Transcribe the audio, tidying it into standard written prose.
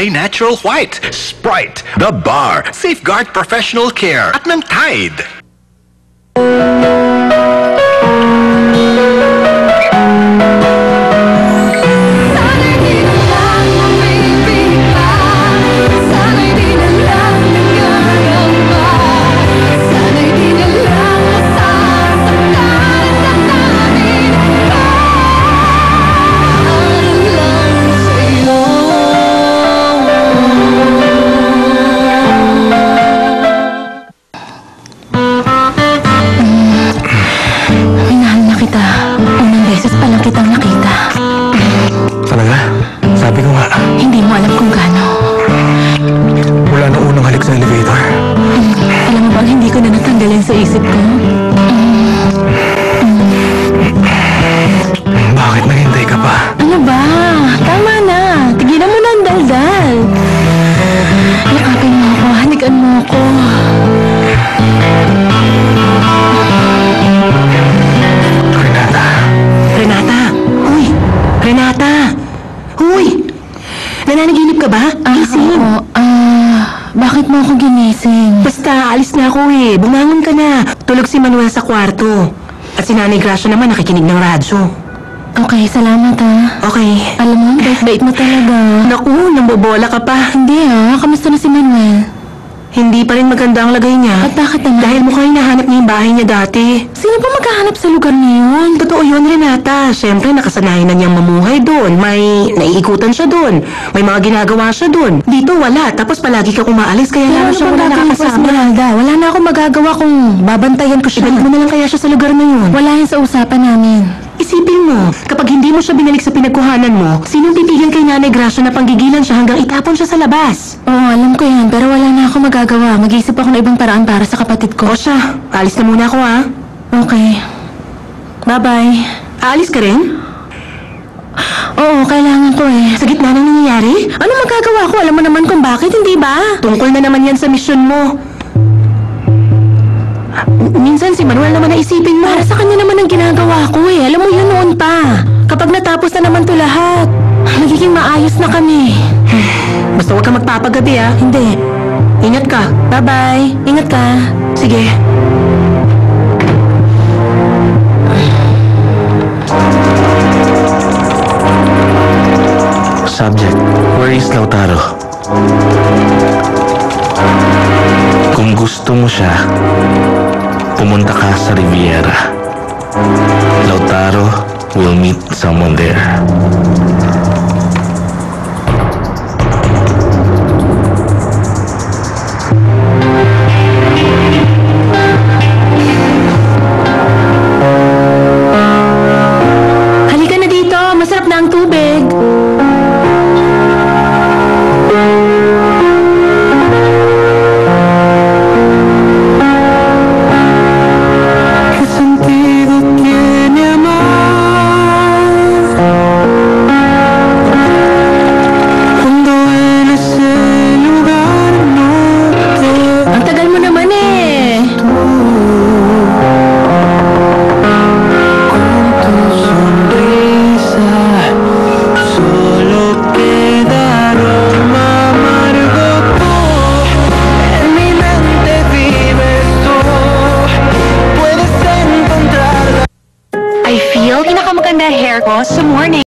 Play Natural White. Sprite, The Bar. Safeguard professional care. At ng Tide. Sabi ko nga. Hindi mo alam kung gaano. Wala nang unang halik sa elevator. Alam mo bang hindi ko na natanggalin sa isip ko? Bakit naghintay ka pa? Ano ba? Tama na. Tigilan mo na ang daldal. Yakapin mo ako. Halikan mo ako. Renata. Renata! Uy! Renata! Uy! Nananaginip ka ba? Gising! Oo. Bakit mo ako ginising? Basta, alis na ako eh. Bumangon ka na. Tulog si Manuel sa kwarto. At si Nanay Gracia naman nakikinig ng radyo. Okay, salamat Okay. Alam mo, bait-bait mo talaga. Naku, nambobola ka pa. Hindi kamusta na si Manuel? Hindi pa rin maganda ang lagay niya. At bakit naman? Dahil mukhang hinahanap niya yung bahay niya dati. Sino ba maghahanap sa lugar na yun? Totoo yun, Renata. Siyempre, nakasanayan na niyang mamuhay doon. May naiikutan siya doon. May mga ginagawa siya doon. Dito, wala. Tapos palagi ka kumaalis, kaya lalo siya wala nakakasama. Esmeralda? Wala na akong magagawa kung babantayan ko siya. Ibalik mo na lang kaya siya sa lugar na yun. Wala yan sa usapan namin. Isipin mo, kapag hindi mo siya binalik sa pinagkuhanan mo, sinong pipigil kay Nanay Gracia na panggigilan siya hanggang itapon siya sa labas? Oo, alam ko yan. Pero wala na ako magagawa. Mag-iisip ako ng ibang paraan para sa kapatid ko. O siya, alis na muna ako ha. Okay. Bye-bye. Aalis ka rin? Oo, kailangan ko eh. Sa gitna ng nangyayari? Ano magagawa ko? Alam mo naman kung bakit, hindi ba? Tungkol na naman yan sa misyon mo. Minsan si Manuel naman naisipin mo. Para sa kanya naman ang ginagawa ko eh. Alam mo yun noon pa. Kapag natapos na naman to lahat, magiging maayos na kami. Basta huwag ka magpapagabi ha. Hindi. Ingat ka. Bye-bye. Ingat ka. Sige. Subject, where is Lautaro? Kung gusto mo siya, pumunta ka sa Riviera. Lautaro will meet someone there. Halika na dito. Masarap na ang tubig. Pinakamaganda hair ko sa morning.